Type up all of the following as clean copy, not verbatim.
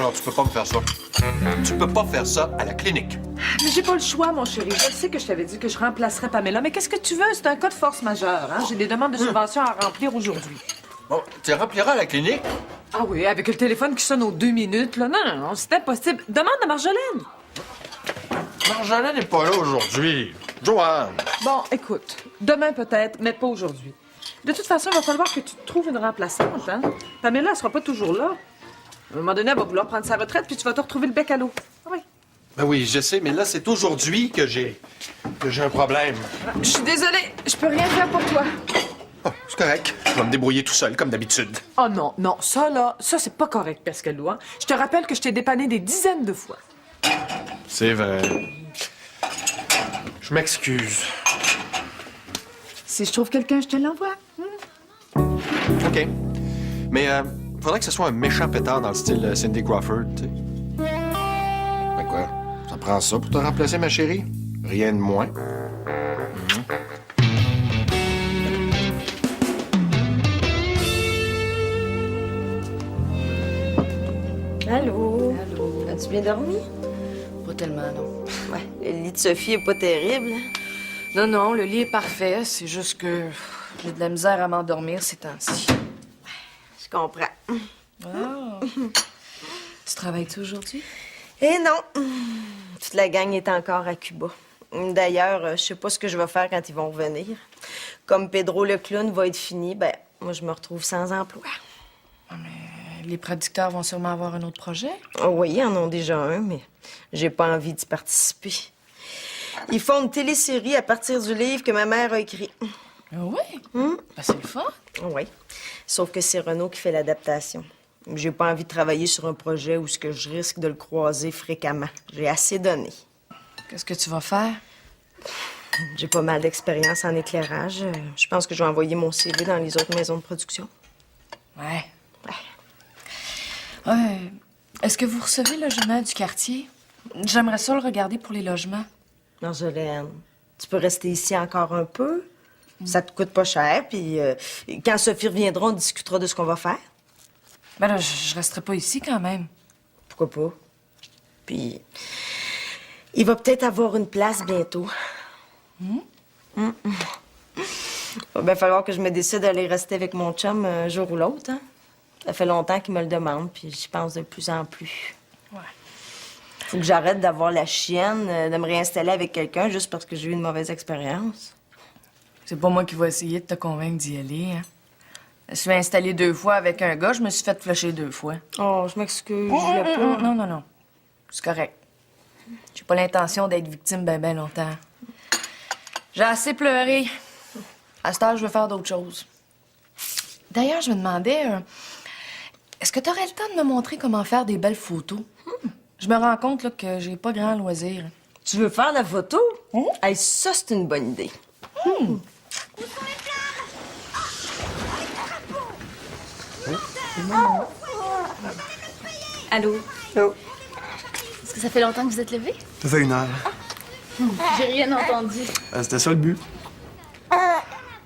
non, tu peux pas me faire ça. Tu peux pas faire ça à la clinique. Mais j'ai pas le choix, mon chéri. Je sais que je t'avais dit que je remplacerais Pamela, mais qu'est-ce que tu veux? C'est un cas de force majeure, hein? J'ai des demandes de subvention à remplir aujourd'hui. Bon, tu les rempliras à la clinique? Ah oui, avec le téléphone qui sonne aux 2 minutes, là. Non, non, non, c'est impossible. Demande à Marjolaine. Marjolaine n'est pas là aujourd'hui. Joanne! Bon, écoute, demain peut-être, mais pas aujourd'hui. De toute façon, il va falloir que tu te trouves une remplaçante, hein? Pamela, elle sera pas toujours là. À un moment donné, elle va vouloir prendre sa retraite, puis tu vas te retrouver le bec à l'eau. Ah oui. Ben oui, je sais, mais là, c'est aujourd'hui que j'ai un problème. Je suis désolée, je peux rien faire pour toi. Oh, c'est correct. Je vais me débrouiller tout seul, comme d'habitude. Oh non, non, ça là, ça c'est pas correct, Pascalou, hein? Je te rappelle que je t'ai dépanné des dizaines de fois. C'est vrai. Je m'excuse. Si je trouve quelqu'un, je te l'envoie. OK. Mais faudrait que ce soit un méchant pétard dans le style Cindy Crawford, tu sais. Ben quoi? Ça prend ça pour te remplacer, ma chérie? Rien de moins. Allô? Allô? As-tu bien dormi? Pas tellement, non. Ouais, le lit de Sophie est pas terrible. Non, non, le lit est parfait. C'est juste que j'ai de la misère à m'endormir ces temps-ci. Je comprends. Oh. Tu travailles-tu aujourd'hui? Eh non! Toute la gang est encore à Cuba. D'ailleurs, je sais pas ce que je vais faire quand ils vont revenir. Comme Pedro le clown va être fini, ben moi, je me retrouve sans emploi. Les producteurs vont sûrement avoir un autre projet. Oh oui, ils en ont déjà un, mais j'ai pas envie d'y participer. Ils font une télésérie à partir du livre que ma mère a écrit. Ah oui? Ben, c'est le fun. Oui. Sauf que c'est Renaud qui fait l'adaptation. J'ai pas envie de travailler sur un projet où ce que je risque de le croiser fréquemment. J'ai assez donné. Qu'est-ce que tu vas faire? J'ai pas mal d'expérience en éclairage. Je pense que je vais envoyer mon CV dans les autres maisons de production. Ouais. Est-ce que vous recevez le journal du quartier? J'aimerais ça le regarder pour les logements. Marjolaine, tu peux rester ici encore un peu? Ça te coûte pas cher, puis quand Sophie reviendra, on discutera de ce qu'on va faire. Ben là, je resterai pas ici quand même. Pourquoi pas? Puis, il va peut-être avoir une place bientôt. Il va bien falloir que je me décide d'aller rester avec mon chum un jour ou l'autre, hein? Ça fait longtemps qu'il me le demande, puis j'y pense de plus en plus. Ouais. Faut que j'arrête d'avoir la chienne, de me réinstaller avec quelqu'un juste parce que j'ai eu une mauvaise expérience. C'est pas moi qui vais essayer de te convaincre d'y aller, hein. Je me suis installée 2 fois avec un gars, je me suis fait flusher 2 fois. Oh, je m'excuse, je voulais pas. Non, non, non. C'est correct. J'ai pas l'intention d'être victime ben longtemps. J'ai assez pleuré. À ce âge, je veux faire d'autres choses. D'ailleurs, je me demandais, est-ce que tu aurais le temps de me montrer comment faire des belles photos? Je me rends compte là, que j'ai pas grand loisir. Tu veux faire la photo? Hey, ça, c'est une bonne idée. Allô? Oh, Est-ce que ça fait longtemps que vous êtes levé? ça fait 1 heure. J'ai rien entendu. C'était ça le but.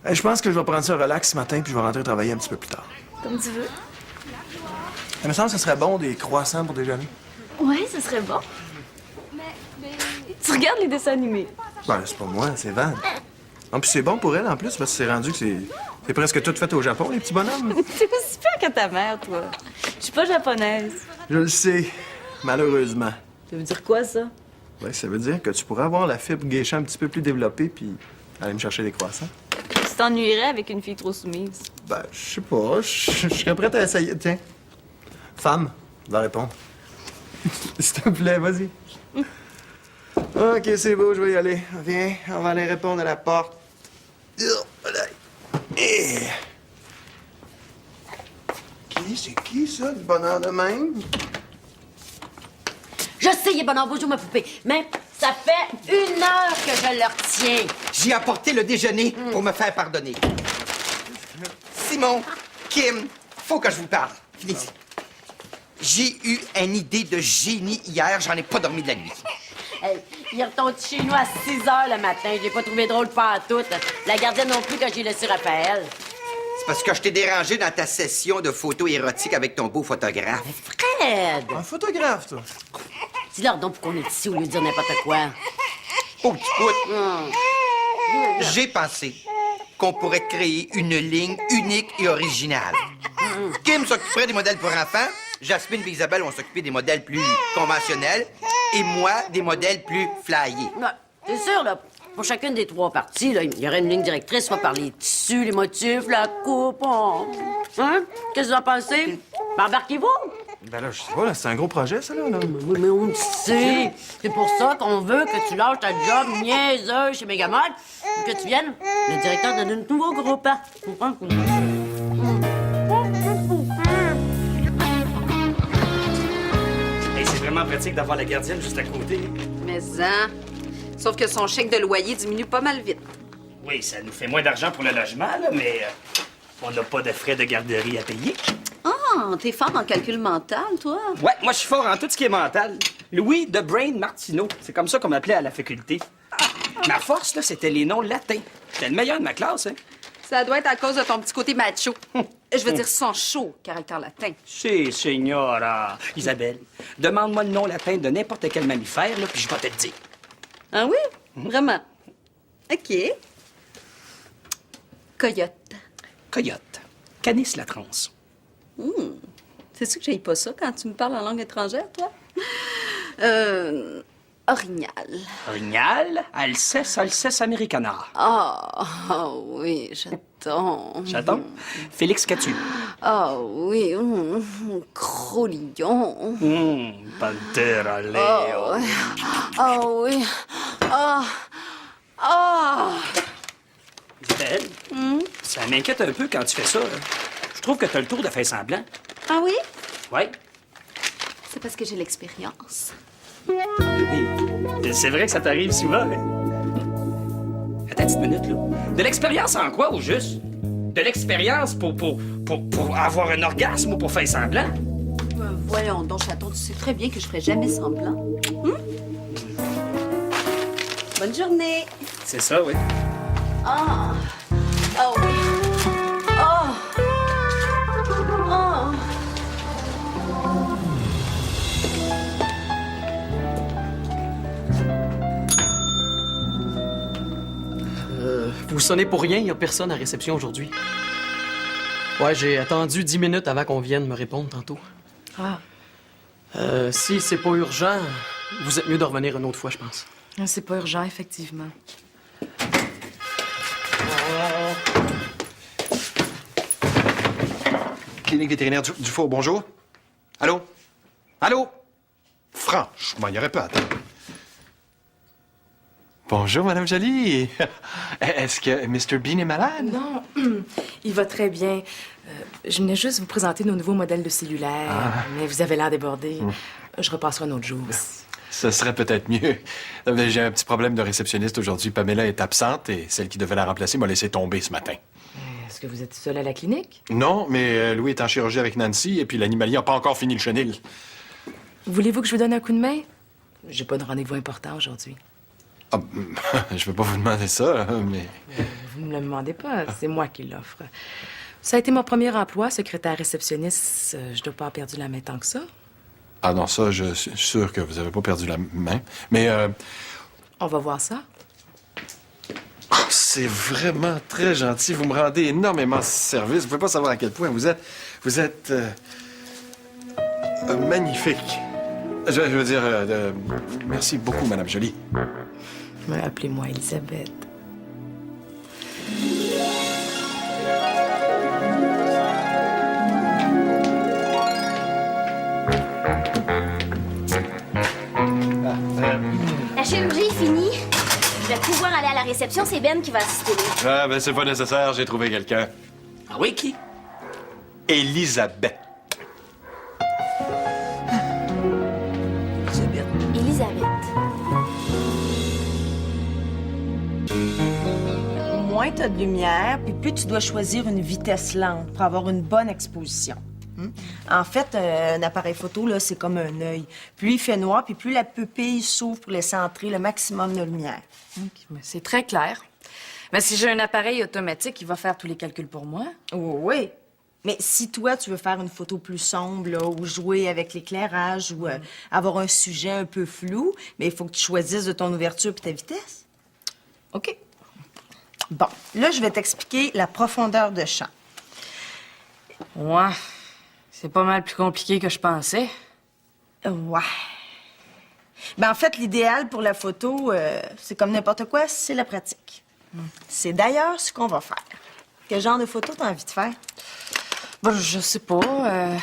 Je pense que je vais prendre ça relax ce matin puis je vais rentrer travailler un petit peu plus tard. Comme tu veux. Il me semble que ce serait bon des croissants pour déjeuner. Ouais, ce serait bon. Tu regardes les dessins animés? Ben, c'est pas moi, c'est Van. Non, puis c'est bon pour elle en plus parce que c'est rendu que c'est presque tout fait au Japon, les petits bonhommes. T'es aussi pire que ta mère, toi. Je suis pas japonaise. Je le sais, malheureusement. Ça veut dire quoi, ça? Ouais, ça veut dire que tu pourrais avoir la fibre geisha un petit peu plus développée puis aller me chercher des croissants. Tu t'ennuierais avec une fille trop soumise. Ben, je sais pas, je serais prête à essayer. Tiens. Femme, va répondre. S'il te plaît, vas-y. OK, c'est beau, je vais y aller. Viens, on va aller répondre à la porte. C'est qui, ça, du bonheur de même? Je sais, il est bonheur, bonjour ma poupée, mais ça fait 1 heure que je le retiens. J'ai apporté le déjeuner pour me faire pardonner. Simon, Kim, faut que je vous parle. Finissez. J'ai eu une idée de génie hier, j'en ai pas dormi de la nuit. Hey, il retourne chez nous à 6 heures le matin. Je l'ai pas trouvé drôle pas à tout. La gardienne non plus quand j'ai laissé Raphaël. C'est parce que je t'ai dérangé dans ta session de photos érotiques avec ton beau photographe. Fred! Un photographe, toi. Dis-leur donc pourquoi on est ici au lieu de dire n'importe quoi. Oh, petit poutre. J'ai pensé qu'on pourrait créer une ligne unique et originale. Kim s'occuperait des modèles pour enfants, Jasmine et Isabelle vont s'occuper des modèles plus conventionnels, et moi, des modèles plus flyés. Ben, c'est sûr, là. Pour chacune des 3 parties, là, il y aurait une ligne directrice, soit par les tissus, les motifs, la coupe. Hein? Qu'est-ce que vous en pensez? Ben, embarquez-vous! Ben là, je sais pas, là, c'est un gros projet, ça, là. Oui, mais on le sait. C'est pour ça qu'on veut que tu lâches ta job niaiseuse chez Megamod et que tu viennes le directeur de notre nouveau groupe. Hein? Comprends? Hey, c'est vraiment pratique d'avoir la gardienne juste à côté. Mais sauf que son chèque de loyer diminue pas mal vite. Oui, ça nous fait moins d'argent pour le logement, là, mais on n'a pas de frais de garderie à payer. Ah, t'es fort en calcul mental, toi. Ouais, moi, je suis fort en tout ce qui est mental. Louis de Brain Martineau, c'est comme ça qu'on m'appelait à la faculté. Ma force, là, c'était les noms latins. J'étais le meilleur de ma classe, hein. Ça doit être à cause de ton petit côté macho. Je veux dire, sans chaud, caractère latin. Si, signora. Isabelle, demande-moi le nom latin de n'importe quel mammifère, là, puis je vais te le dire. Ah oui? Vraiment? OK. Coyote. Coyote. Canis latrans. C'est sûr que j'aille pas ça quand tu me parles en langue étrangère, toi? Orignal. Orignal, Alceste americana. Ah, oui, chaton. Chaton. Félix Catu. Ah oui, Crolillon. Pantera Ah Leo. ouais. Ah oui. Ah. Isabelle, ça m'inquiète un peu quand tu fais ça. Là. Je trouve que t'as le tour de faire semblant. Ah oui? Ouais. C'est parce que j'ai l'expérience. Oui. C'est vrai que ça t'arrive souvent, mais... Attends une petite minute, là. De l'expérience en quoi, au juste? De l'expérience pour avoir un orgasme ou pour faire semblant? Voyons donc, chaton, tu sais très bien que je ferai jamais semblant. Bonne journée. C'est ça, oui. Ah. Ah oui. Ah. Ah. Vous sonnez pour rien, il n'y a personne à réception aujourd'hui. Ouais, j'ai attendu 10 minutes avant qu'on vienne me répondre tantôt. Ah. Si c'est pas urgent, vous êtes mieux de revenir une autre fois, je pense. C'est pas urgent, effectivement. Clinique vétérinaire du Four, bonjour. Allô? Allô? Franchement, il n'y aurait pas à attendre. Bonjour, Madame Jolie. Est-ce que Mr. Bean est malade? Non, il va très bien. Je venais juste vous présenter nos nouveaux modèles de cellulaire, mais vous avez l'air débordé. Je repasserai un autre jour. Ce serait peut-être mieux. J'ai un petit problème de réceptionniste aujourd'hui. Pamela est absente et celle qui devait la remplacer m'a laissé tomber ce matin. Est-ce que vous êtes seul à la clinique? Non, mais Louis est en chirurgie avec Nancy et puis l'animalier n'a pas encore fini le chenil. Voulez-vous que je vous donne un coup de main? J'ai pas de rendez-vous important aujourd'hui. Ah, je vais pas vous demander ça, mais... Vous me le demandez pas, c'est moi qui l'offre. Ça a été mon premier emploi, secrétaire réceptionniste. Je dois pas avoir perdu la main tant que ça. Ah non, ça, je suis sûr que vous avez pas perdu la main. Mais, On va voir ça. c'est vraiment très gentil. Vous me rendez énormément service. Vous pouvez pas savoir à quel point vous êtes magnifique. Je veux dire, merci beaucoup, Madame Jolie. Appelez-moi Elisabeth. La chirurgie est finie. Je vais pouvoir aller à la réception. C'est Ben qui va assister là. Ah, ben c'est pas nécessaire. J'ai trouvé quelqu'un. Ah oui, qui? Elisabeth. Elisabeth. Moins t'as de lumière, puis plus tu dois choisir une vitesse lente pour avoir une bonne exposition. En fait, un appareil photo, là, c'est comme un œil. Plus il fait noir, puis plus la pupille s'ouvre pour laisser entrer le maximum de lumière. C'est très clair. Mais si j'ai un appareil automatique, il va faire tous les calculs pour moi. Oui. Mais si toi, tu veux faire une photo plus sombre, là, ou jouer avec l'éclairage, ou avoir un sujet un peu flou, mais il faut que tu choisisses de ton ouverture et ta vitesse. OK. Bon, là, je vais t'expliquer la profondeur de champ. Ouais. C'est pas mal plus compliqué que je pensais. Ouais. Ben, en fait, l'idéal pour la photo, c'est comme n'importe quoi, c'est la pratique. C'est d'ailleurs ce qu'on va faire. Quel genre de photo t'as envie de faire? Ben, je sais pas.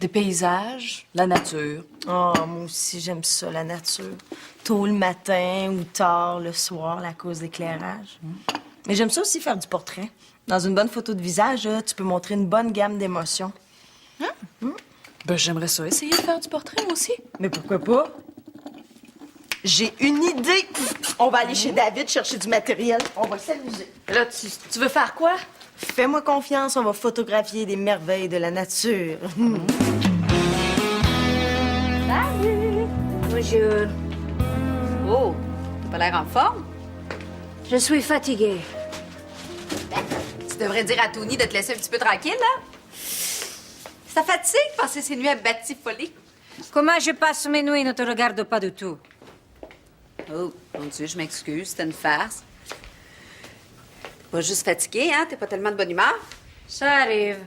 Des paysages, la nature. Oh, moi aussi, j'aime ça, la nature. Tôt le matin ou tard le soir, à cause d'éclairage. Mais j'aime ça aussi faire du portrait. Dans une bonne photo de visage, là, tu peux montrer une bonne gamme d'émotions. Ben, j'aimerais ça essayer de faire du portrait, moi aussi. Mais pourquoi pas? J'ai une idée. On va aller chez David chercher du matériel. On va s'amuser. Là, tu veux faire quoi? Fais-moi confiance, on va photographier des merveilles de la nature. Salut! Bonjour. Oh, t'as pas l'air en forme? Je suis fatiguée. Tu devrais dire à Tony de te laisser un petit peu tranquille, là. Ça fatigue, passer ses nuits à Batifolie. Comment je passe mes nuits ne te regarde pas du tout. Oh, mon Dieu, je m'excuse, c'était une farce. Pas juste fatiguée, hein? T'es pas tellement de bonne humeur? Ça arrive.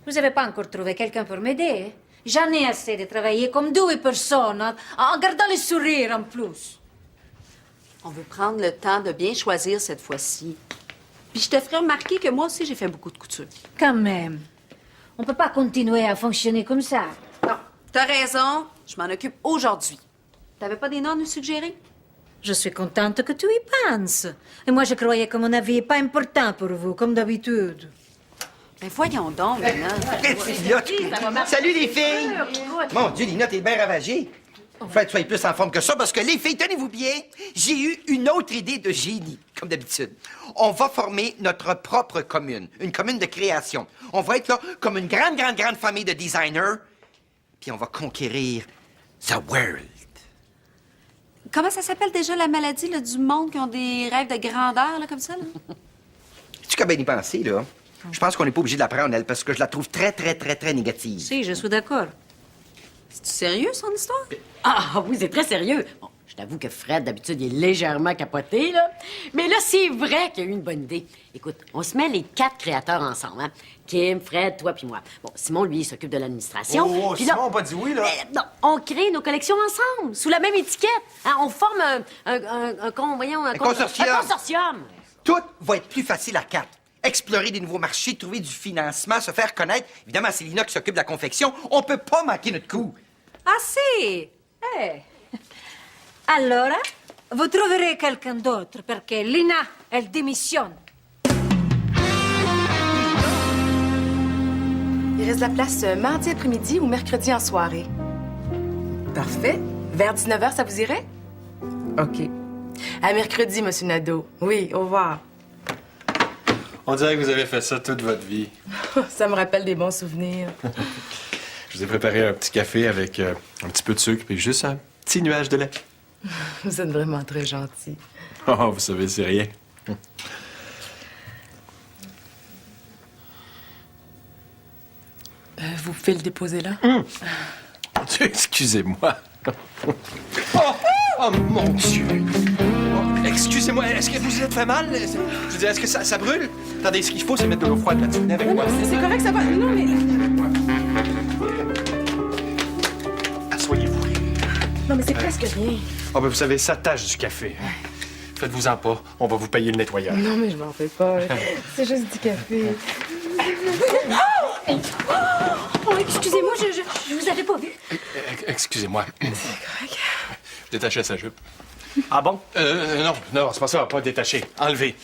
Vous n'avez pas encore trouvé quelqu'un pour m'aider? J'en ai assez de travailler comme 2 personnes, en gardant le sourire en plus. On veut prendre le temps de bien choisir cette fois-ci. Puis je te ferai remarquer que moi aussi, j'ai fait beaucoup de couture. Quand même. On peut pas continuer à fonctionner comme ça. Non, t'as raison. Je m'en occupe aujourd'hui. T'avais pas des noms à nous suggérer? Je suis contente que tu y penses. Et moi, je croyais que mon avis n'est pas important pour vous, comme d'habitude. Ben voyons donc, Lina. Salut les filles! Mon Dieu, Lina, t'es bien ravagée. Faut que tu sois plus en forme que ça, parce que les filles, tenez-vous bien, j'ai eu une autre idée de génie, comme d'habitude. On va former notre propre commune, une commune de création. On va être là comme une grande, grande, grande famille de designers, puis on va conquérir the world. Comment ça s'appelle déjà la maladie là, du monde qui ont des rêves de grandeur, là, comme ça? Là? Tu qu'à bien y penser, là? Je pense qu'on n'est pas obligé de la prendre, elle, parce que je la trouve très, très, très, très négative. Si, je suis d'accord. C'est sérieux, son histoire? Ah oui, c'est très sérieux. Bon, je t'avoue que Fred, d'habitude, il est légèrement capoté, là. Mais là, c'est vrai qu'il y a eu une bonne idée. Écoute, on se met les 4 créateurs ensemble, hein? Kim, Fred, toi puis moi. Bon, Simon, lui, il s'occupe de l'administration. Oh, Puis là, Simon, pas dit oui, là. non, on crée nos collections ensemble, sous la même étiquette. Hein? On forme un consortium. Un consortium. Tout va être plus facile à 4. Explorer des nouveaux marchés, trouver du financement, se faire connaître. Évidemment, c'est Lina qui s'occupe de la confection. On peut pas manquer notre coup. Ah si! Allora, vous trouverez quelqu'un d'autre, parce que Lina, elle démissionne. Il reste de la place mardi après-midi ou mercredi en soirée. Parfait. Vers 19h, ça vous irait? OK. À mercredi, Monsieur Nadeau. Oui, au revoir. On dirait que vous avez fait ça toute votre vie. Ça me rappelle des bons souvenirs. Je vous ai préparé un petit café avec un petit peu de sucre et juste un petit nuage de lait. Vous êtes vraiment très gentil. Oh, vous savez, c'est rien. Vous pouvez le déposer là? Excusez-moi. Oh, mon Dieu! Oh, excusez-moi, est-ce que vous êtes fait mal? Je veux dire, est-ce que ça brûle? Attendez, ce qu'il faut, c'est mettre de l'eau froide là-dessus. Venez avec moi. C'est correct, ça va. Non, mais... Asseyez-vous. Non, mais c'est presque rien. Oh, ben, vous savez, ça tâche du café. Faites-vous-en pas. On va vous payer le nettoyage. Non, mais je m'en fais pas. C'est juste du café. Oh, excusez-moi, je vous avais pas vu. Excusez-moi. C'est correct. Détachez sa jupe. Ah bon? Non, c'est pas ça, pas détacher. Enlever.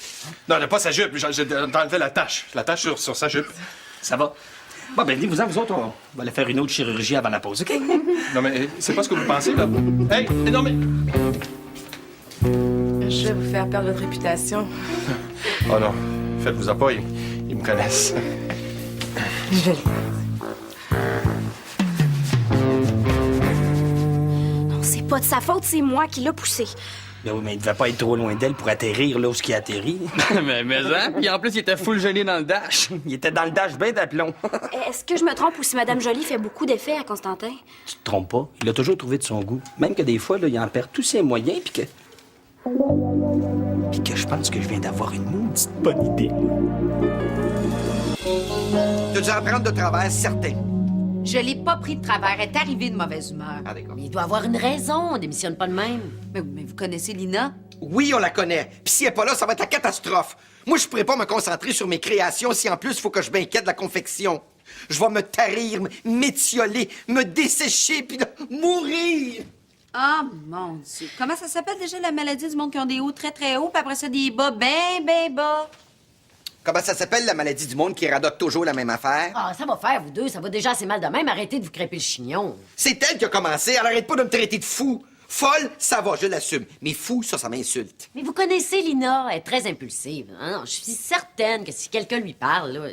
Non, pas sa jupe. J'ai enlevé la tache. La tache sur sa jupe. Ça va. Bon, ben, venez-vous-en, vous autres, on va aller faire une autre chirurgie avant la pause, OK? Non, mais c'est pas ce que vous pensez, là. Hey, non, mais... Je vais vous faire perdre votre réputation. Oh non, faites-vous-en pas, ils me connaissent. Je vais le faire. Non, c'est pas de sa faute, c'est moi qui l'ai poussé. Ben oui, mais il devait pas être trop loin d'elle pour atterrir là où il a atterri. mais hein? Puis en plus, il était full gêné dans le dash. Il était dans le dash bien d'aplomb. Est-ce que je me trompe ou si Madame Jolie fait beaucoup d'effets à Constantin? Tu te trompes pas. Il a toujours trouvé de son goût. Même que des fois, là, il en perd tous ses moyens, puis que je pense que je viens d'avoir une maudite bonne idée. Tu dû en prendre de travers, certain. Je l'ai pas pris de travers. Elle est arrivée de mauvaise humeur. Ah, d'accord. Mais il doit avoir une raison. On démissionne pas de même. Mais vous connaissez Lina? Oui, on la connaît. Puis si elle est pas là, ça va être la catastrophe. Moi, je pourrais pas me concentrer sur mes créations si en plus, il faut que je m'inquiète de la confection. Je vais me tarir, m'étioler, me dessécher, puis mourir. Ah, mon Dieu. Comment ça s'appelle déjà la maladie du monde qui ont des hauts très, très hauts, puis après ça, des bas bien, bien bas? Comment ça s'appelle, la maladie du monde qui radote toujours la même affaire? Ah, ça va faire, vous deux. Ça va déjà assez mal de même. Arrêtez de vous crêper le chignon. C'est elle qui a commencé. Elle arrête pas de me traiter de fou. Folle, ça va, je l'assume. Mais fou, ça m'insulte. Mais vous connaissez Lina. Elle est très impulsive. Hein? Je suis certaine que si quelqu'un lui parle, là...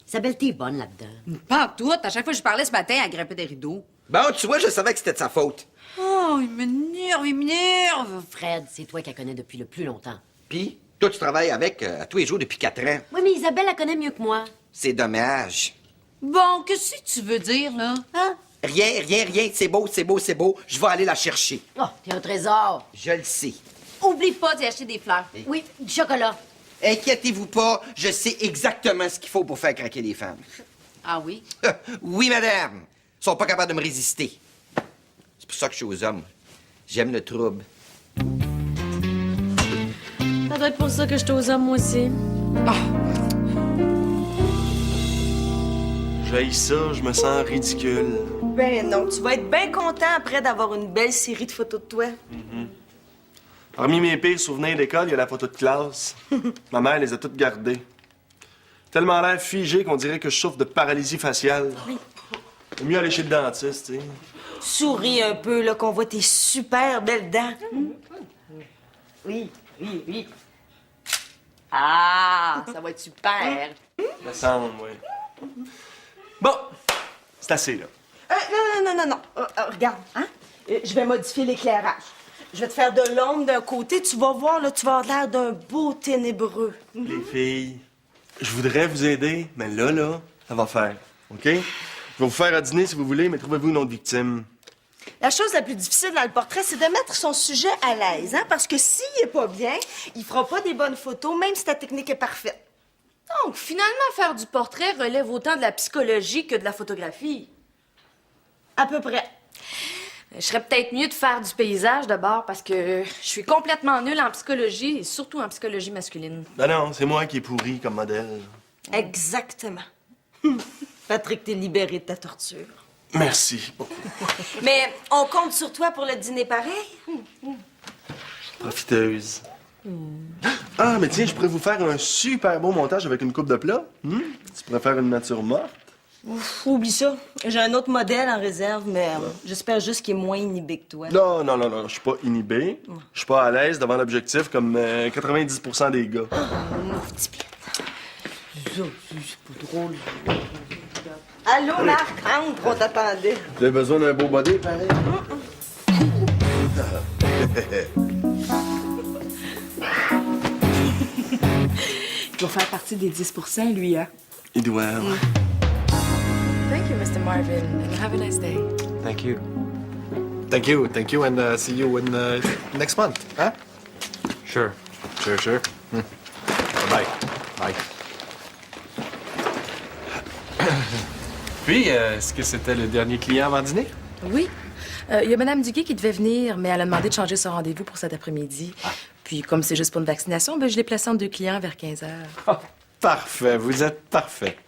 Isabelle, t'es bonne là-dedans. Pas en tout. À chaque fois que je parlais ce matin, elle grimpait des rideaux. Bon, tu vois, je savais que c'était de sa faute. Oh, il m'énerve, il m'énerve. Fred, c'est toi qu'elle connaît depuis le plus longtemps. Puis, toi, tu travailles avec à tous les jours depuis 4 ans. Oui, mais Isabelle la connaît mieux que moi. C'est dommage. Bon, qu'est-ce que tu veux dire, là? Hein? Rien, rien, rien. C'est beau, c'est beau, c'est beau. Je vais aller la chercher. Oh, t'es un trésor. Je le sais. Oublie pas d'y acheter des fleurs. Oui, du chocolat. Inquiétez-vous pas, je sais exactement ce qu'il faut pour faire craquer les femmes. Ah oui? Oui, madame. Ils sont pas capables de me résister. C'est pour ça que je suis aux hommes. J'aime le trouble. Ça doit être pour ça que je t'ose hommes, moi aussi. J'haïs ça, je me sens ridicule. Ben non, tu vas être bien content après d'avoir une belle série de photos de toi. Parmi mes pires souvenirs d'école, il y a la photo de classe. Ma mère les a toutes gardées. Tellement l'air figé qu'on dirait que je souffre de paralysie faciale. C'est mieux aller chez le dentiste, tu sais. Souris un peu, là, qu'on voit tes super belles dents. Oui, oui, oui. Ah, ça va être super. Me semble, oui. Bon, c'est assez, là. Non. Regarde, hein? Je vais modifier l'éclairage. Je vais te faire de l'ombre d'un côté. Tu vas voir, là, tu vas avoir l'air d'un beau ténébreux. Les filles, je voudrais vous aider, mais là, ça va faire, OK? Je vais vous faire à dîner si vous voulez, mais trouvez-vous une autre victime. La chose la plus difficile dans le portrait, c'est de mettre son sujet à l'aise, hein? Parce que s'il est pas bien, il fera pas des bonnes photos, même si ta technique est parfaite. Donc, finalement, faire du portrait relève autant de la psychologie que de la photographie. À peu près. Je serais peut-être mieux de faire du paysage d'abord parce que je suis complètement nulle en psychologie et surtout en psychologie masculine. Ben non, c'est moi qui est pourri comme modèle. Exactement. Patrick, t'es libéré de ta torture. Merci beaucoup. Mais on compte sur toi pour le dîner pareil. Profiteuse. Ah, mais tiens, je pourrais vous faire un super beau montage avec une coupe de plat. Tu pourrais faire une nature morte. Ouf, oublie ça. J'ai un autre modèle en réserve, mais j'espère juste qu'il est moins inhibé que toi. Non, je suis pas inhibé. Je suis pas à l'aise devant l'objectif comme 90% des gars. C'est pas drôle. Allô, Marc? Entre, on t'attendait. Vous avez besoin d'un beau body, pareil? Il doit faire partie des 10%, lui, hein? Il doit. Thank you, Mr. Marvin, and have a nice day. Thank you. Thank you, and see you in next month, huh? Sure. Bye. Puis, est-ce que c'était le dernier client avant dîner? Oui. Il y a Mme Duguay qui devait venir, mais elle a demandé de changer son rendez-vous pour cet après-midi. Puis, comme c'est juste pour une vaccination, ben, je l'ai placé entre 2 clients vers 15 heures. Oh, parfait, vous êtes parfaite.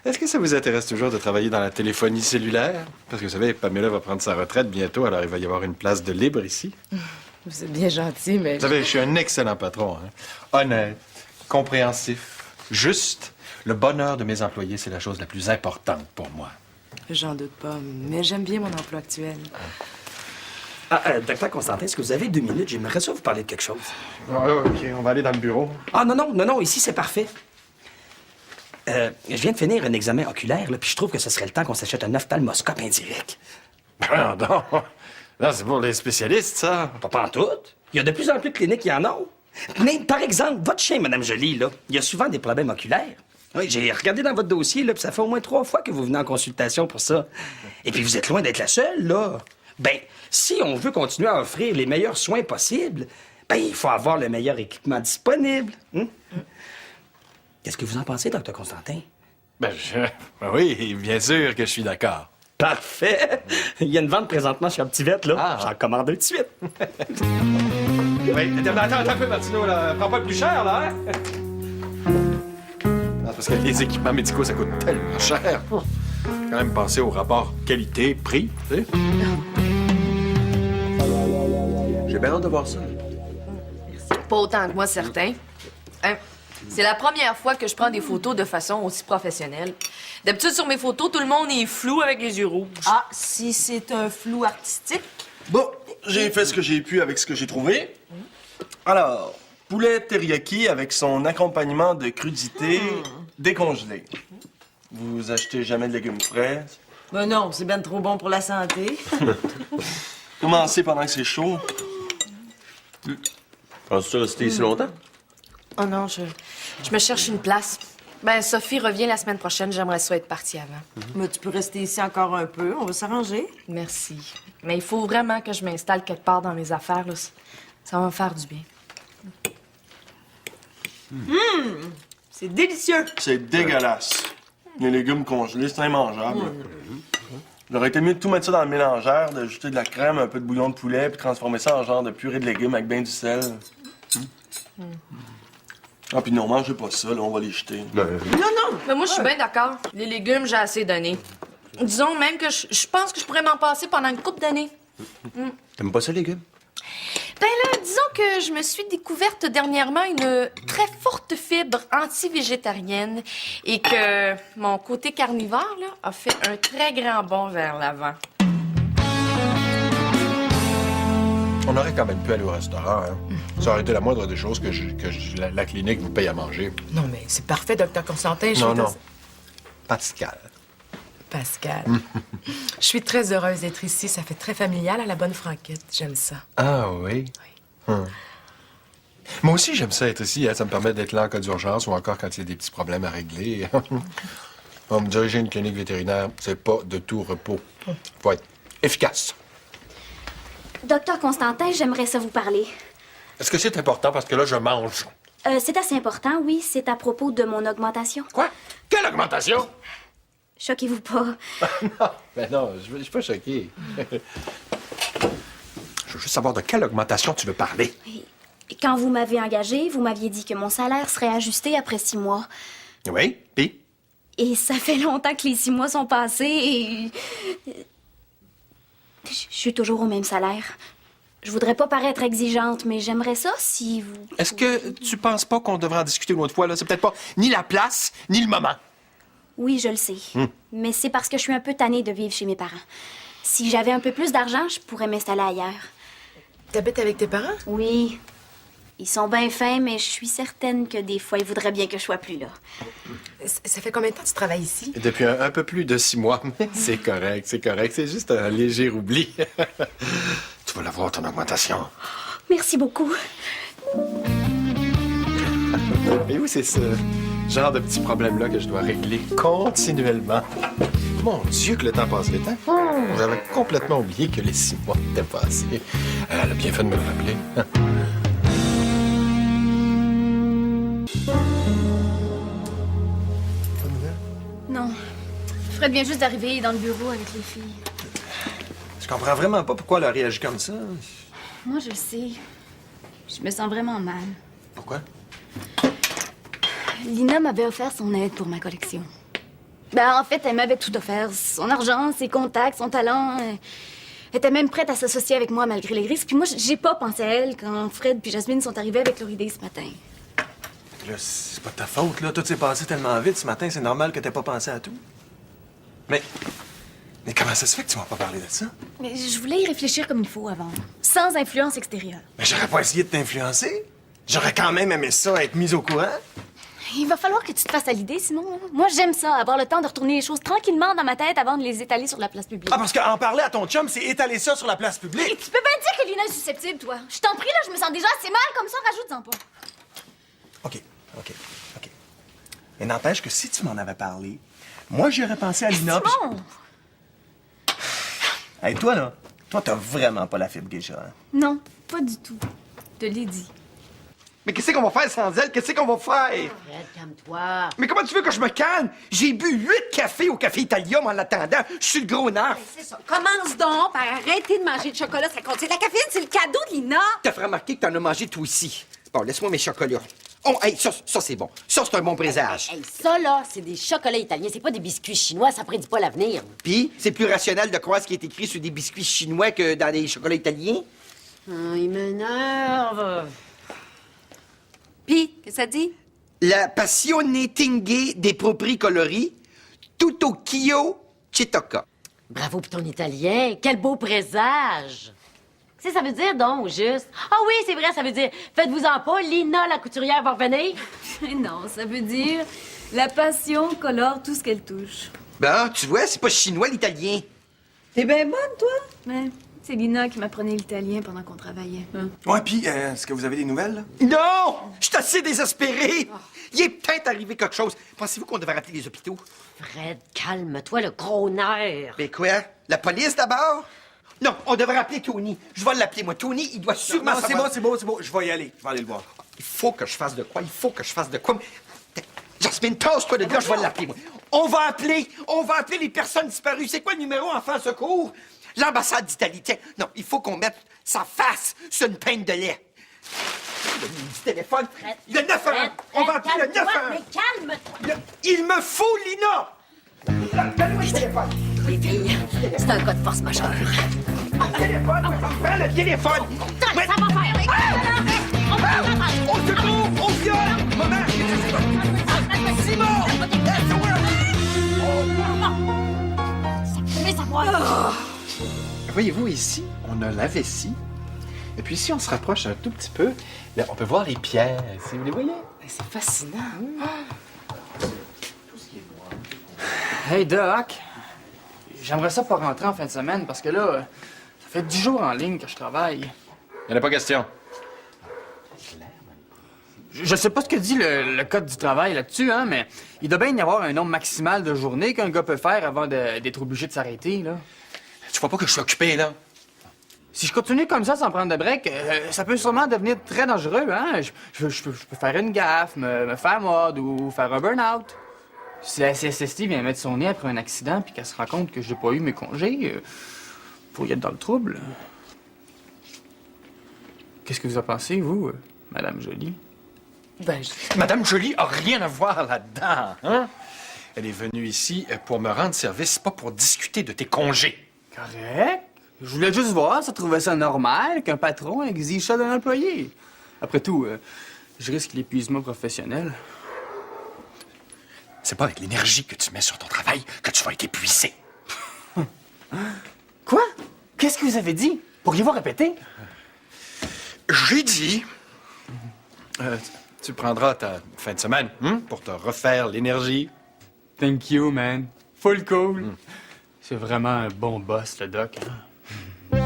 Est-ce que ça vous intéresse toujours de travailler dans la téléphonie cellulaire? Parce que vous savez, Pamela va prendre sa retraite bientôt, alors il va y avoir une place de libre ici. Vous êtes bien gentil, mais... Vous savez, je suis un excellent patron, hein? Honnête, compréhensif, juste. Le bonheur de mes employés, c'est la chose la plus importante pour moi. J'en doute pas, mais j'aime bien mon emploi actuel. Docteur Constantin, est-ce que vous avez 2 minutes? J'aimerais ça vous parler de quelque chose. OK, on va aller dans le bureau. Ah, non, ici, c'est parfait. Je viens de finir un examen oculaire, là, puis je trouve que ce serait le temps qu'on s'achète un ophtalmoscope indirect. Non, c'est pour les spécialistes, ça. Pas en tout. Il y a de plus en plus de cliniques qui en ont. Mais, par exemple, votre chien, Madame Jolie, là, il a souvent des problèmes oculaires. Oui, j'ai regardé dans votre dossier, là, puis ça fait au moins 3 fois que vous venez en consultation pour ça. Et puis, vous êtes loin d'être la seule, là. Ben, si on veut continuer à offrir les meilleurs soins possibles, ben, il faut avoir le meilleur équipement disponible. Hein? Qu'est-ce que vous en pensez, Dr. Constantin? Ben oui, bien sûr que je suis d'accord. Parfait! Il y a une vente présentement chez Optivette, là. J'en commande un de suite. Oui, attends un peu, Martino, là. Prends pas le plus cher, là, hein? Non, c'est parce que les équipements médicaux, ça coûte tellement cher. Faut quand même penser au rapport qualité-prix, tu sais. J'ai bien hâte de voir ça. Pas autant que moi, certain. Hein? C'est la première fois que je prends des photos de façon aussi professionnelle. D'habitude, sur mes photos, tout le monde est flou avec les yeux rouges. Ah, si c'est un flou artistique. Bon, j'ai fait ce que j'ai pu avec ce que j'ai trouvé. Alors, poulet teriyaki avec son accompagnement de crudités décongelées. Vous achetez jamais de légumes frais? Ben non, c'est bien trop bon pour la santé. Commencez pendant que c'est chaud. Penses-tu rester ici longtemps? Oh non, je me cherche une place. Ben, Sophie revient la semaine prochaine. J'aimerais ça être partie avant. Mais tu peux rester ici encore un peu. On va s'arranger. Merci. Mais il faut vraiment que je m'installe quelque part dans mes affaires. Là. Ça va me faire du bien. C'est délicieux. C'est dégueulasse. Les légumes congelés, c'est immangeable. J'aurais été mieux de tout mettre ça dans le mélangeur, d'ajouter de la crème, un peu de bouillon de poulet, puis transformer ça en genre de purée de légumes avec bien du sel. Ah, puis non, mangez pas ça, là, on va les jeter. Non! Mais moi, je suis bien d'accord. Les légumes, j'ai assez donné. Disons même que je pense que je pourrais m'en passer pendant une couple d'années. T'aimes pas ça, les légumes? Ben là, disons que je me suis découverte dernièrement une très forte fibre anti-végétarienne et que mon côté carnivore, là, a fait un très grand bond vers l'avant. On aurait quand même pu aller au restaurant, hein. Ça aurait été la moindre des choses que la clinique vous paye à manger. Non, mais c'est parfait, Dr. Constantin. Non. Pascal. Pascal. Je suis très heureuse d'être ici. Ça fait très familial à la bonne franquette. J'aime ça. Ah oui? Moi aussi, j'aime ça être ici. Hein. Ça me permet d'être là en cas d'urgence ou encore quand il y a des petits problèmes à régler. Bon, me diriger une clinique vétérinaire, c'est pas de tout repos. Faut être efficace. Docteur Constantin, j'aimerais ça vous parler. Est-ce que c'est important parce que là, je mange? C'est assez important, oui. C'est à propos de mon augmentation. Quoi? Quelle augmentation? Choquez-vous pas. Non, ben non, je suis pas choqué. Je veux juste savoir de quelle augmentation tu veux parler. Quand vous m'avez engagé, vous m'aviez dit que mon salaire serait ajusté après 6 mois. Oui, puis? Et ça fait longtemps que les 6 mois sont passés et... Je suis toujours au même salaire. Je voudrais pas paraître exigeante, mais j'aimerais ça si vous... Est-ce que tu penses pas qu'on devrait en discuter une autre fois, là? C'est peut-être pas ni la place, ni le moment. Oui, je le sais. Mais c'est parce que je suis un peu tannée de vivre chez mes parents. Si j'avais un peu plus d'argent, je pourrais m'installer ailleurs. T'habites avec tes parents? Oui. Ils sont bien fins, mais je suis certaine que des fois, ils voudraient bien que je sois plus là. Ça fait combien de temps que tu travailles ici? Depuis un peu plus de 6 mois. Mais c'est correct, c'est correct. C'est juste un léger oubli. Tu vas l'avoir, ton augmentation. Merci beaucoup. Et oui, c'est ce genre de petits problèmes-là que je dois régler continuellement. Mon Dieu, que le temps passe vite, hein? J'avais complètement oublié que les 6 mois étaient passés. Elle a bien fait de me le rappeler. Non. Fred vient juste d'arriver dans le bureau avec les filles. Je comprends vraiment pas pourquoi elle a réagi comme ça. Moi, je le sais. Je me sens vraiment mal. Pourquoi? Lina m'avait offert son aide pour ma collection. Ben, en fait, elle m'avait tout offert. Son argent, ses contacts, son talent. Elle était même prête à s'associer avec moi malgré les risques. Puis moi, j'ai pas pensé à elle quand Fred puis Jasmine sont arrivés avec leur idée ce matin. Là, c'est pas de ta faute, là. Tout s'est passé tellement vite ce matin, c'est normal que t'aies pas pensé à tout. Mais comment ça se fait que tu m'as pas parlé de ça? Mais je voulais y réfléchir comme il faut avant, sans influence extérieure. Mais j'aurais pas essayé de t'influencer. J'aurais quand même aimé ça, être mise au courant. Il va falloir que tu te fasses à l'idée, sinon. Hein. Moi, j'aime ça, avoir le temps de retourner les choses tranquillement dans ma tête avant de les étaler sur la place publique. Ah, parce qu'en parler à ton chum, c'est étaler ça sur la place publique. Et tu peux pas dire que Lina est susceptible, toi. Je t'en prie, là, je me sens déjà assez mal comme ça, rajoute-en pas. OK. Mais n'empêche que si tu m'en avais parlé, moi, j'aurais pensé à Lina. Simon! Hey, toi, là, toi, t'as vraiment pas la fibre déjà, hein? Non, pas du tout. Je te l'ai dit. Mais qu'est-ce qu'on va faire sans elle? Qu'est-ce qu'on va faire? Fred, calme-toi. Mais comment tu veux que je me calme? J'ai bu 8 cafés au Café Italium en l'attendant. Je suis le gros nerf. C'est ça. Commence donc par arrêter de manger de chocolat. Ça contient de la caféine. C'est le cadeau de Lina. T'as fait remarquer que t'en as mangé toi aussi. Bon, laisse-moi mes chocolats. Oh, hey, ça c'est bon. Ça, c'est un bon présage. Hey, ça, là, c'est des chocolats italiens. C'est pas des biscuits chinois. Ça prédit pas l'avenir. Puis, c'est plus rationnel de croire ce qui est écrit sur des biscuits chinois que dans des chocolats italiens? Il m'énerve. Puis, qu'est-ce que ça dit? La passionatinghe des propri colori, tutto chio citoca. Bravo pour ton italien. Quel beau présage. Qu'est-ce que ça veut dire, donc, juste? Ah oui, c'est vrai, ça veut dire faites-vous-en pas, Lina, la couturière, va revenir. Non, ça veut dire la passion colore tout ce qu'elle touche. Ben, tu vois, c'est pas chinois l'italien. T'es bien bonne, toi? Ouais, c'est Lina qui m'apprenait l'italien pendant qu'on travaillait. Ouais, puis, est-ce que vous avez des nouvelles, là? Non! Je suis assez désespéré! Il est peut-être arrivé quelque chose. Pensez-vous qu'on devrait rappeler les hôpitaux? Fred, calme-toi, le gros nerf. Mais quoi? La police d'abord? Non, on devrait appeler Tony. Je vais l'appeler, moi. Tony, il doit sûrement Non, savoir... c'est bon. Je vais y aller. Je vais aller le voir. Il faut que je fasse de quoi? Jasmine, tasse-toi de là, je vais l'appeler, moi. On va appeler les personnes disparues. C'est quoi le numéro en fin secours? L'ambassade d'Italie. Tiens, non, il faut qu'on mette sa face sur une pinte de lait. Le téléphone. Le 911. On va appeler le 911. Mais calme-toi. Il me faut Lina. Donne-moi le téléphone. Les filles, c'est un cas de force majeure. Le téléphone, prends le téléphone. Ça va faire. Au secours, au viol. Maman, Simon. Voyez-vous, ici, on a la vessie. Et puis si on se rapproche un tout petit peu, là, on peut voir les pierres, si vous les voyez. C'est fascinant. Hey, Doc. J'aimerais ça pas rentrer en fin de semaine parce que là, ça fait 10 jours en ligne que je travaille. Il n'y en a pas question. Je sais pas ce que dit le code du travail là-dessus, hein, mais il doit bien y avoir un nombre maximal de journées qu'un gars peut faire avant d'être obligé de s'arrêter, là. Tu vois pas que je suis occupé, là? Si je continue comme ça sans prendre de break, ça peut sûrement devenir très dangereux, hein. Je peux faire une gaffe, me faire mordre ou faire un burn-out. Si la CSST vient mettre son nez après un accident puis qu'elle se rend compte que j'ai pas eu mes congés, faut y être dans le trouble. Qu'est-ce que vous en pensez, vous, Madame Jolie? Ben, Madame Jolie a rien à voir là-dedans, hein? Elle est venue ici pour me rendre service, pas pour discuter de tes congés. Correct. Je voulais juste voir si tu trouvais ça normal qu'un patron exige ça d'un employé. Après tout, je risque l'épuisement professionnel. C'est pas avec l'énergie que tu mets sur ton travail que tu vas être épuisé. Quoi? Qu'est-ce que vous avez dit? Pourriez-vous répéter? J'ai dit... tu prendras ta fin de semaine pour te refaire l'énergie. Thank you, man. Full cool. C'est vraiment un bon boss, le doc. Hein?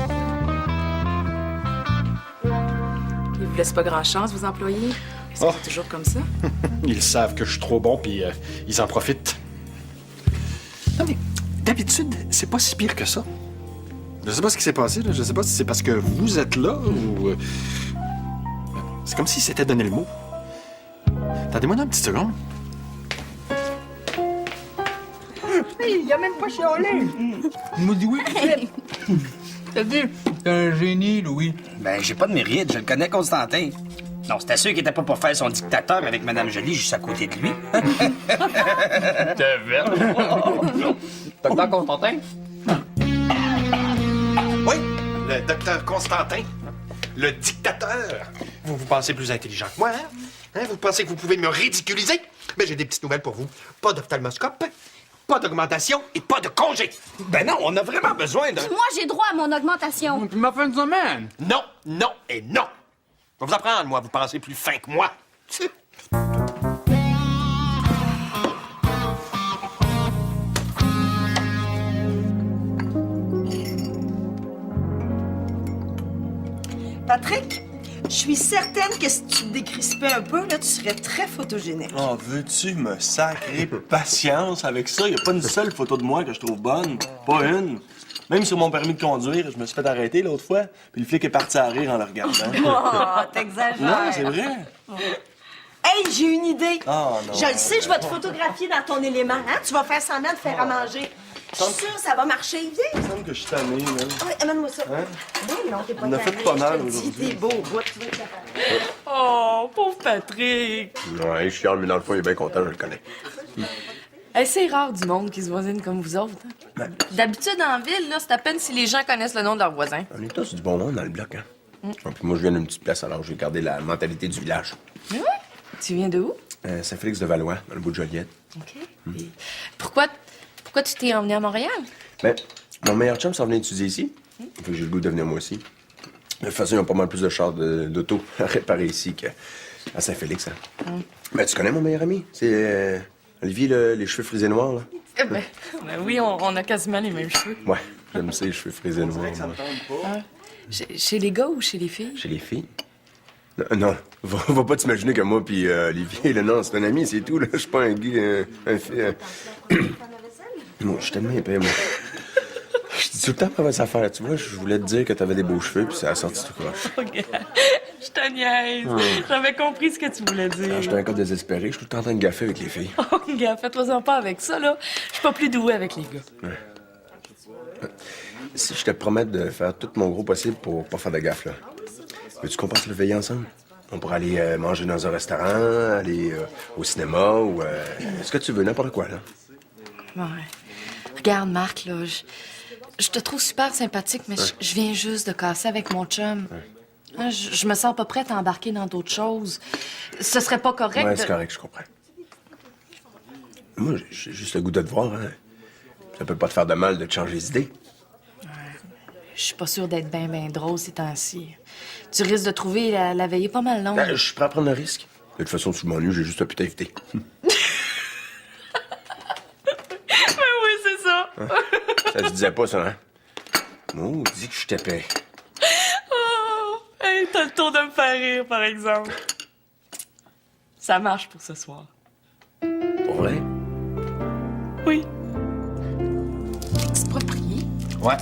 Ils vous laissent pas grand-chance, vos employés? Est-ce que c'est toujours comme ça? Ils savent que je suis trop bon, puis ils en profitent. Non, mais d'habitude, c'est pas si pire que ça. Je sais pas ce qui s'est passé, là. Je sais pas si c'est parce que vous êtes là ou... C'est comme si c'était donné le mot. Attendez-moi une petite seconde. Il a même pas chialé. Il m'a dit oui. T'as dit, t'es un génie, Louis. Ben, j'ai pas de mérite, je le connais, Constantin. Non, c'était sûr qu'il était pas pour faire son dictateur avec Madame Jolie juste à côté de lui. T'es vert. Docteur Constantin? Oui, le docteur Constantin, le dictateur. Vous pensez plus intelligent que moi, hein? Vous pensez que vous pouvez me ridiculiser? Mais j'ai des petites nouvelles pour vous. Pas d'ophtalmoscope, pas d'augmentation et pas de congé. Ben non, on a vraiment besoin de... Moi, j'ai droit à mon augmentation. Tu m'as fait une semaine. Non, non et non. Je vais vous apprendre, moi, vous pensez plus fin que moi. Patrick, je suis certaine que si tu te décrispais un peu, là, tu serais très photogénique. Oh, veux-tu me sacrer patience avec ça? Y a pas une seule photo de moi que je trouve bonne. Pas une. Même sur mon permis de conduire, je me suis fait arrêter l'autre fois, puis le flic est parti à rire en le regardant. Oh, t'exagères. Non, c'est vrai. Hey, j'ai une idée. Oh, non. Je le sais, je vais te photographier dans ton élément. Hein? Tu vas faire semblant de faire à manger. Je suis sûre que ça va marcher. Viens. Il me semble que je suis tanné, là. Ouais, amène-moi ça. Hein? Oui, non, t'es pas On a fait tanné, pas mal je te le dis, aujourd'hui. T'es beau, bout, tu vas être capable. Oh, pauvre Patrick! Ouais, je suis mais dans le fond, il est bien content, je le connais. Hey, c'est rare du monde qui se voisine comme vous autres. Hein? D'habitude, en ville, là, c'est à peine si les gens connaissent le nom de leurs voisins. On est tous du bon monde dans le bloc, hein? Puis moi, je viens d'une petite place, alors j'ai gardé la mentalité du village. Ouais? Tu viens de où? Saint-Félix-de-Valois, dans le bout de Joliette. OK. Et pourquoi tu t'es emmené à Montréal? Ben, mon meilleur chum s'en venait étudier ici. Fait que j'ai le goût de venir moi aussi. De toute façon, ils ont pas mal plus de chars d'auto à réparer ici qu'à Saint-Félix, hein? Ben, tu connais mon meilleur ami? C'est Olivier, les cheveux frisés noirs, là. Ben oui, on a quasiment les mêmes cheveux. Ouais, j'aime ça, les cheveux frisés noirs. moi. Chez les gars ou chez les filles? Chez les filles? Non, va pas t'imaginer que moi puis Olivier, là, non, c'est un ami, c'est tout, là. Je suis pas un gars, un fille. Moi, je suis tellement épais, moi. Je dis tout le temps pas mauvaise affaire, tu vois. Je voulais te dire que t'avais des beaux cheveux, puis ça a sorti tout croche. OK. Je te niaise. J'avais compris ce que tu voulais dire. Quand j'étais un cas désespéré, je suis tout le temps en train de gaffer avec les filles. Oh, gars, fais-toi-en pas avec ça, là. Je suis pas plus douée avec les gars. Ouais. Si je te promets de faire tout mon gros possible pour pas faire de gaffe, là, veux-tu qu'on passe le veiller ensemble? On pourrait aller manger dans un restaurant, aller au cinéma ou... ce que tu veux, n'importe quoi, là. Ouais. Regarde, Marc, là, je te trouve super sympathique, mais je viens juste de casser avec mon chum. Hein, je me sens pas prête à embarquer dans d'autres choses. Ce serait pas correct Ouais, de... c'est correct, je comprends. Moi, j'ai juste le goût de te voir, hein. Ça peut pas te faire de mal de te changer d'idée. Je suis pas sûre d'être bien drôle ces temps-ci. Tu risques de trouver la veillée pas mal longue. Ben, je suis prêt à prendre le risque. De toute façon, si je m'ennuie, j'ai juste à putain t'inviter. Oui, c'est ça. Ça se disait pas, ça, hein? Oh, dis que je t'épais. Oh, hey, t'as le tour de me faire rire, par exemple. Ça marche pour ce soir. Pour vrai? Oui. Exproprié? Ouais.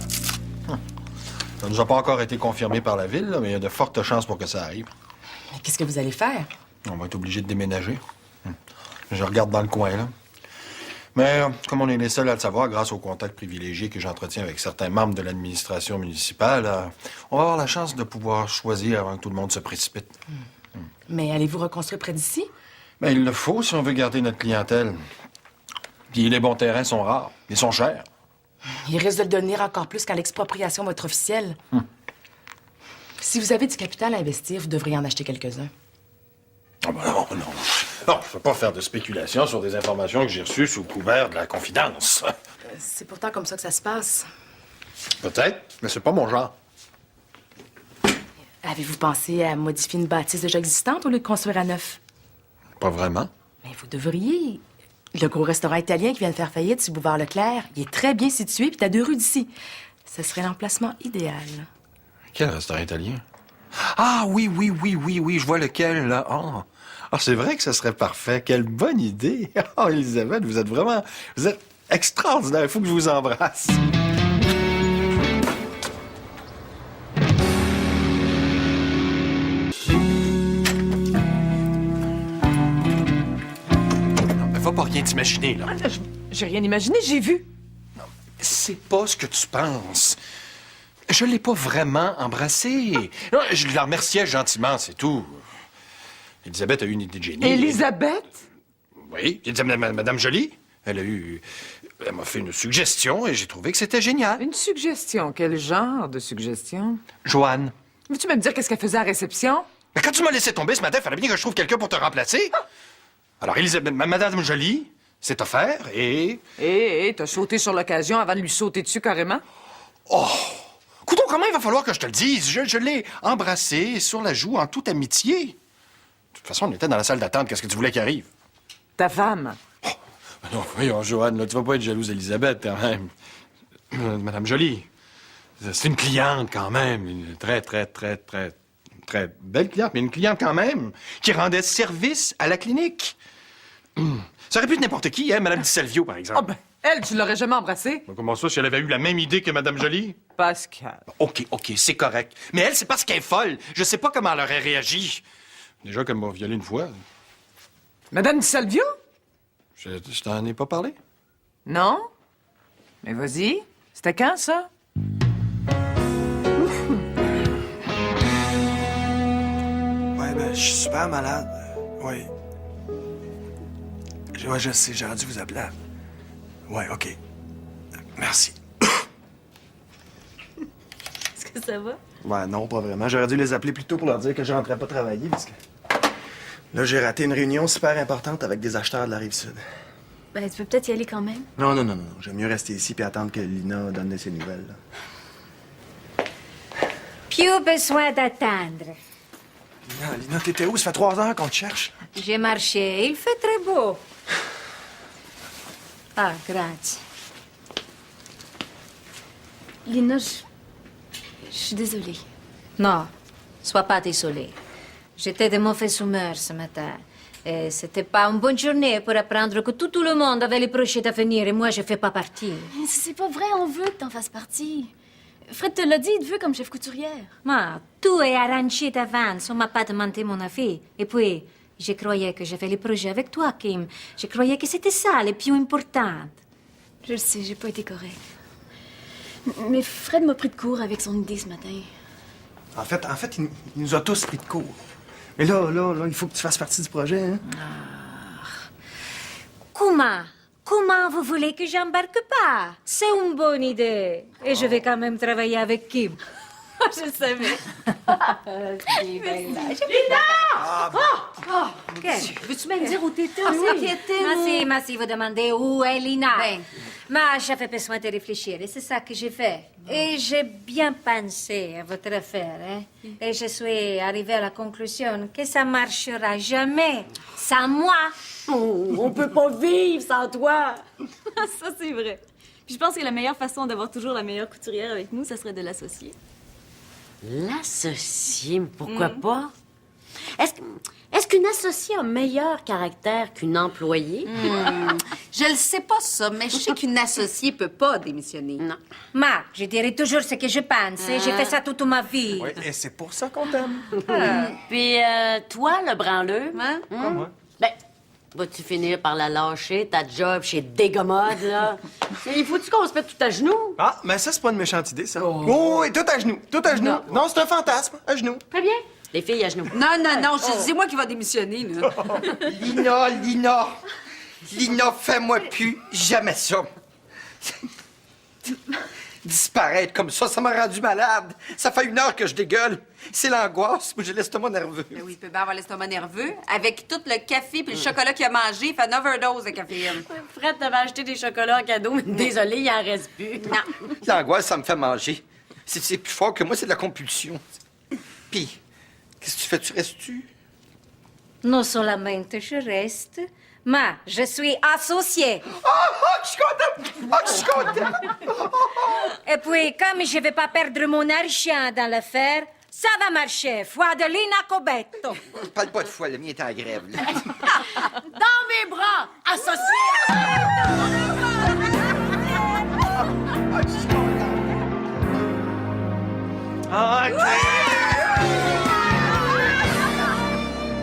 Ça nous a pas encore été confirmé par la ville, là, mais il y a de fortes chances pour que ça arrive. Mais qu'est-ce que vous allez faire? On va être obligé de déménager. Je regarde dans le coin, là. Mais comme on est les seuls à le savoir, grâce aux contacts privilégiés que j'entretiens avec certains membres de l'administration municipale, on va avoir la chance de pouvoir choisir avant que tout le monde se précipite. Mais allez-vous reconstruire près d'ici? Mais il le faut si on veut garder notre clientèle. Puis les bons terrains sont rares. Ils sont chers. Il risque de le devenir encore plus quand l'expropriation va être officielle. Si vous avez du capital à investir, vous devriez en acheter quelques-uns. Oh, ben non. Non, je ne peux pas faire de spéculation sur des informations que j'ai reçues sous couvert de la confidence. C'est pourtant comme ça que ça se passe. Peut-être, mais c'est pas mon genre. Avez-vous pensé à modifier une bâtisse déjà existante au lieu de construire à neuf? Pas vraiment. Mais vous devriez. Le gros restaurant italien qui vient de faire faillite sur Boulevard Leclerc, il est très bien situé, puis t'as 2 rues d'ici. Ce serait l'emplacement idéal. Quel restaurant italien? Ah oui, je vois lequel, là. Ah, c'est vrai que ce serait parfait. Quelle bonne idée. Oh, Elisabeth, vous êtes extraordinaire. Il faut que je vous embrasse. Non, mais va pas rien t'imaginer, là. J'ai rien imaginé, j'ai vu. C'est pas ce que tu penses. Je l'ai pas vraiment embrassé. Non, je la remerciais gentiment, c'est tout. Elisabeth a eu une idée de génie. Elisabeth? Oui, Madame Jolie. Elle m'a fait une suggestion et j'ai trouvé que c'était génial. Une suggestion? Quel genre de suggestion? Joanne. Veux-tu me dire qu'est-ce qu'elle faisait à la réception? Mais quand tu m'as laissé tomber ce matin, il fallait bien que je trouve quelqu'un pour te remplacer. Alors, Elisabeth, Madame Jolie, c'est offert et... T'as sauté sur l'occasion avant de lui sauter dessus carrément? Oh! Coudon, comment il va falloir que je te le dise? Je l'ai embrassé sur la joue en toute amitié. De toute façon, on était dans la salle d'attente. Qu'est-ce que tu voulais qu'il arrive? Ta femme. Oh, non, voyons, Joanne, là, tu vas pas être jalouse d'Elisabeth, quand même. Madame Jolie, c'est une cliente, quand même. Une très... très belle cliente, mais une cliente quand même, qui rendait service à la clinique. Ça aurait pu être n'importe qui, hein, Mme Di Salvio, par exemple. Oh ben, elle, tu l'aurais jamais embrassée. Comment ça, si elle avait eu la même idée que Mme Jolie? Pascal. OK, c'est correct. Mais elle, c'est parce qu'elle est folle. Je sais pas comment elle aurait réagi. Déjà qu'elle m'a violé une fois. Madame Di Salvio? Je t'en ai pas parlé? Non? Mais vas-y. C'était quand, ça? Ouais, ben, je suis super malade. Oui. Ouais, je sais, j'aurais dû vous appeler. Ouais, OK. Merci. Est-ce que ça va? Ouais, non, pas vraiment. J'aurais dû les appeler plus tôt pour leur dire que je rentrais pas travailler, parce que... Là, j'ai raté une réunion super importante avec des acheteurs de la Rive-Sud. Ben, tu peux peut-être y aller quand même. Non. J'aime mieux rester ici puis attendre que Lina donne ses nouvelles. Là. Plus besoin d'attendre. Lina, t'étais où? Ça fait 3 heures qu'on te cherche. J'ai marché. Il fait très beau. Ah, grazie. Lina, je suis désolée. Non, sois pas désolée. J'étais de mauvaise humeur ce matin. Et c'était pas une bonne journée pour apprendre que tout le monde avait les projets d'avenir et moi, je fais pas partie. C'est pas vrai, on veut que t'en fasses partie. Fred te l'a dit, il te veut comme chef couturière. Ma, tout est arrangé d'avance. On m'a pas demandé mon avis. Et puis, je croyais que j'avais les projets avec toi, Kim. Je croyais que c'était ça le plus important. Je le sais, j'ai pas été correcte. Mais Fred m'a pris de court avec son idée ce matin. En fait, il nous a tous pris de court. Mais là, il faut que tu fasses partie du projet, hein? Comment vous voulez que j'embarque pas? C'est une bonne idée. Et je vais quand même travailler avec Kim. Je le savais. Veux-tu me dire où t'étais? oui. Merci, vous demandez où est Lina. Mais j'avais besoin de réfléchir et c'est ça que j'ai fait. Et j'ai bien pensé à votre affaire. Hein? Et je suis arrivée à la conclusion que ça marchera jamais sans moi. Oh, on peut pas vivre sans toi. Ça, c'est vrai. Puis je pense que la meilleure façon d'avoir toujours la meilleure couturière avec nous, ça serait de l'associer. L'associé, pourquoi pas? Est-ce qu'une associée a meilleur caractère qu'une employée? Je le sais pas, ça, mais je sais qu'une associée peut pas démissionner. Non. Ma, je dirai toujours ce que je pense. Et j'ai fait ça toute ma vie. Oui, et c'est pour ça qu'on t'aime. Puis toi, le branleux? Hein? Moi? Ben, vas-tu finir par la lâcher, ta job chez Dégommode, là? Il faut-tu qu'on se mette tout à genoux? Ah, mais ça, c'est pas une méchante idée, ça. Oh, et tout à genoux, tout à genoux. Non, c'est un fantasme, à genoux. Très bien. Les filles à genoux. Non, c'est moi qui va démissionner, là. Lina, fais-moi plus jamais ça. Disparaître comme ça m'a rendu malade. Ça fait 1 heure que je dégueule. C'est l'angoisse, moi j'ai l'estomac nerveux. Ben oui, il peut bien avoir l'estomac nerveux. Avec tout le café puis le chocolat qu'il a mangé, il fait une overdose de caféine. Fred t'avait acheté des chocolats en cadeau, mais désolé, il en reste plus. Non. L'angoisse, ça me fait manger. C'est plus fort que moi, c'est de la compulsion. Puis, qu'est-ce que tu fais? Tu restes-tu? Non seulement je reste, mais je suis associée. Je suis contente! Et puis, comme je ne vais pas perdre mon argent dans l'affaire, ça va marcher. Foi de Lina Cobetto. Parle pas de foi, le mien est en grève, là. Dans mes bras, associé!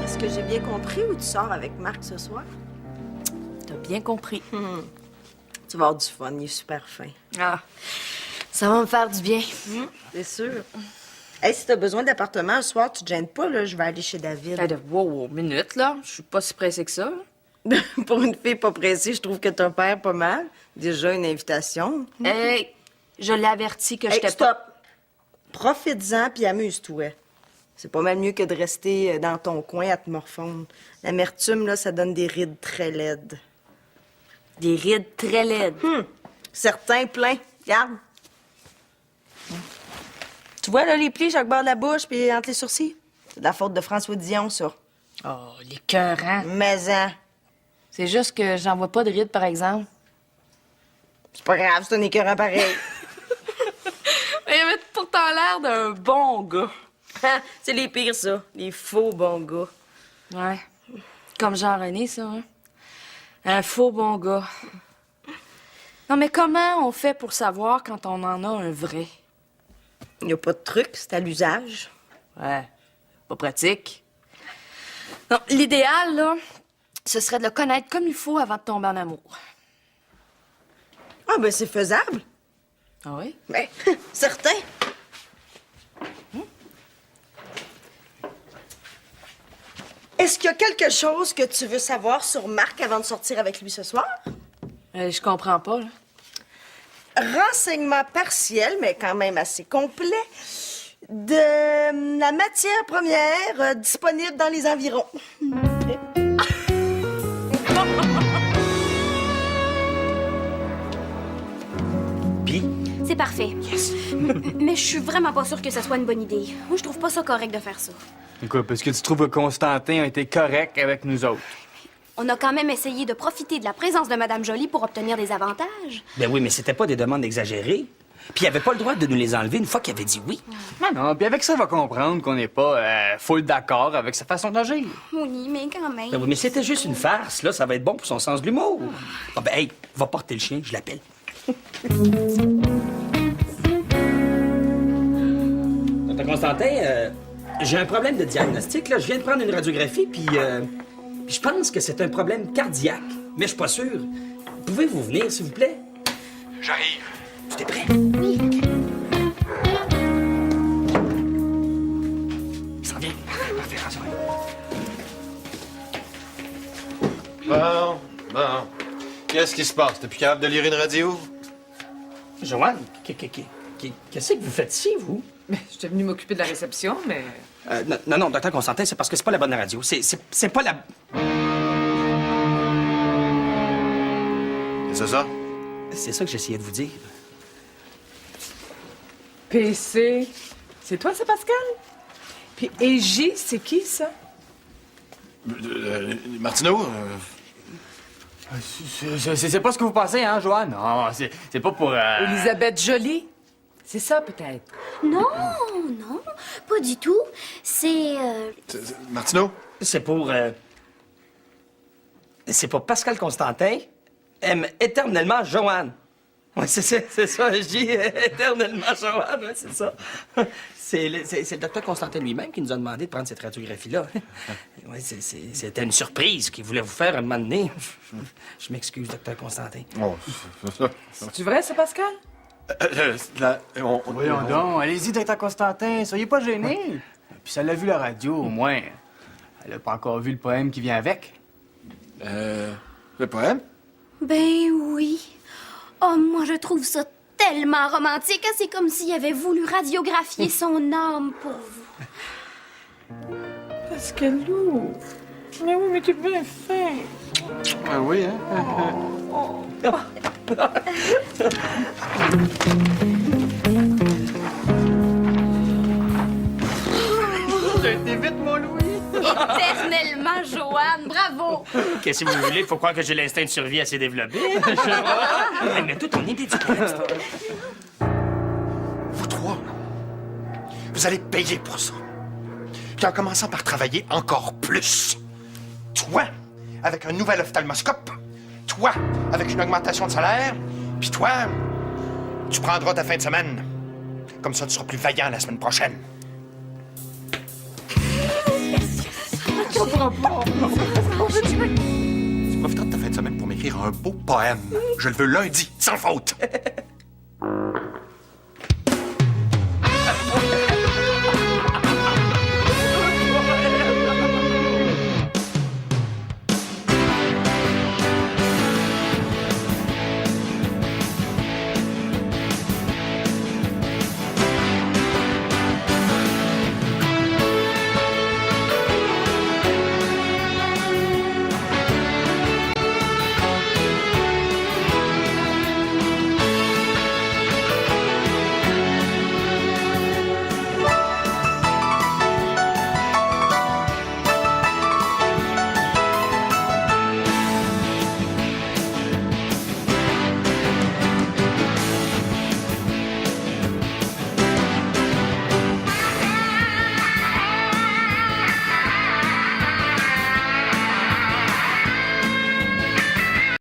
Est-ce que j'ai bien compris ou tu sors avec Marc ce soir? T'as bien compris. Tu vas avoir du fun, il est super fin. Ah, ça va me faire du bien. C'est sûr. Hey, si t'as besoin d'appartement ce soir, tu te gênes pas, là, je vais aller chez David. Wow, minute, là. Je suis pas si pressée que ça. Pour une fille pas pressée, je trouve que t'en perds pas mal. Déjà une invitation. Hey, je l'ai averti que Hey, j'étais stop! Profites-en puis amuse-toi. C'est pas mal mieux que de rester dans ton coin à te morfondre. L'amertume, là, ça donne des rides très laides. Des rides très laides. Certains pleins. Regarde. Tu vois, là, les plis sur le bord de la bouche puis entre les sourcils? C'est de la faute de François Dion, ça. Oh, les cœurs, hein? Mais-en. C'est juste que j'en vois pas de rides, par exemple. C'est pas grave, c'est un écœurant pareil. Il avait pourtant l'air d'un bon gars. C'est les pires, ça. Les faux bons gars. Ouais. Comme Jean-René, ça, hein? Un faux bon gars. Non, mais comment on fait pour savoir quand on en a un vrai? Il n'y a pas de truc, c'est à l'usage. Ouais. Pas pratique. Non, l'idéal, là, ce serait de le connaître comme il faut avant de tomber en amour. Ah, ben c'est faisable. Ah oui? Ben, certain. Est-ce qu'il y a quelque chose que tu veux savoir sur Marc avant de sortir avec lui ce soir? Je comprends pas, là. Renseignement partiel, mais quand même assez complet, de la matière première disponible dans les environs. Puis? C'est parfait. Mais je suis vraiment pas sûre que ça soit une bonne idée. Moi, je trouve pas ça correct de faire ça. Quoi, parce que tu trouves que Constantin a été correct avec nous autres? On a quand même essayé de profiter de la présence de Madame Jolie pour obtenir des avantages. Ben oui, mais c'était pas des demandes exagérées. Puis il avait pas le droit de nous les enlever une fois qu'il avait dit oui. Non, puis avec ça, il va comprendre qu'on n'est pas full d'accord avec sa façon d'agir. Oui, mais quand même. Ben oui, mais c'était juste une farce, là. Ça va être bon pour son sens de l'humour. Ah ben, hey, va porter le chien, je l'appelle. Dr. Constantin, j'ai un problème de diagnostic, là. Je viens de prendre une radiographie, puis je pense que c'est un problème cardiaque. Mais je suis pas sûr. Pouvez-vous venir, s'il vous plaît? J'arrive. Tu es prêt? Oui. Il s'en vient. Parfait, attention. Bon. Qu'est-ce qui se passe? T'es plus capable de lire une radio? Joanne, qu'est-ce que vous faites ici, vous? Mais j'étais venue m'occuper de la réception, mais... Non, docteur Constantin, c'est parce que c'est pas la bonne radio. C'est pas la... C'est ça? C'est ça que j'essayais de vous dire. PC, c'est toi, ça, Pascal? Puis EJ, c'est qui, ça? Martineau? C'est pas ce que vous pensez, hein, Joanne? Non, c'est pas pour... Elisabeth Jolie? C'est ça, peut-être? Non, pas du tout. C'est... Martineau? C'est pour Pascal Constantin aime éternellement Joanne. Oui, c'est ça, je dis éternellement Joanne, ouais, c'est ça. C'est le docteur Constantin lui-même qui nous a demandé de prendre cette radiographie-là. Oui, c'était une surprise qu'il voulait vous faire un moment donné. Je m'excuse, docteur Constantin. Oh, C'est vrai, ça, Pascal? Voyons donc, allez-y, docteur Constantin, soyez pas gênés. Puis ça l'a vu la radio, au moins. Elle a pas encore vu le poème qui vient avec. Le poème? Ben oui. Oh, moi, je trouve ça tellement romantique. Hein? C'est comme s'il avait voulu radiographier son âme pour vous. Pascalou. Mais oui, mais tu es bien fin. Ah oui, hein? J'ai été vite, mon Louis. Éternellement, Joanne, bravo. Qu'est-ce que vous voulez? Faut croire que j'ai l'instinct de survie assez développé. Mais tout ton idée du texte. Vous trois, vous allez payer pour ça. Puis en commençant par travailler encore plus. Toi, avec un nouvel ophtalmoscope. Toi, avec une augmentation de salaire. Puis toi, tu prendras ta fin de semaine. Comme ça, tu seras plus vaillant la semaine prochaine. Tu profiteras de ta fin de semaine pour m'écrire un beau poème. Je le veux lundi, sans faute.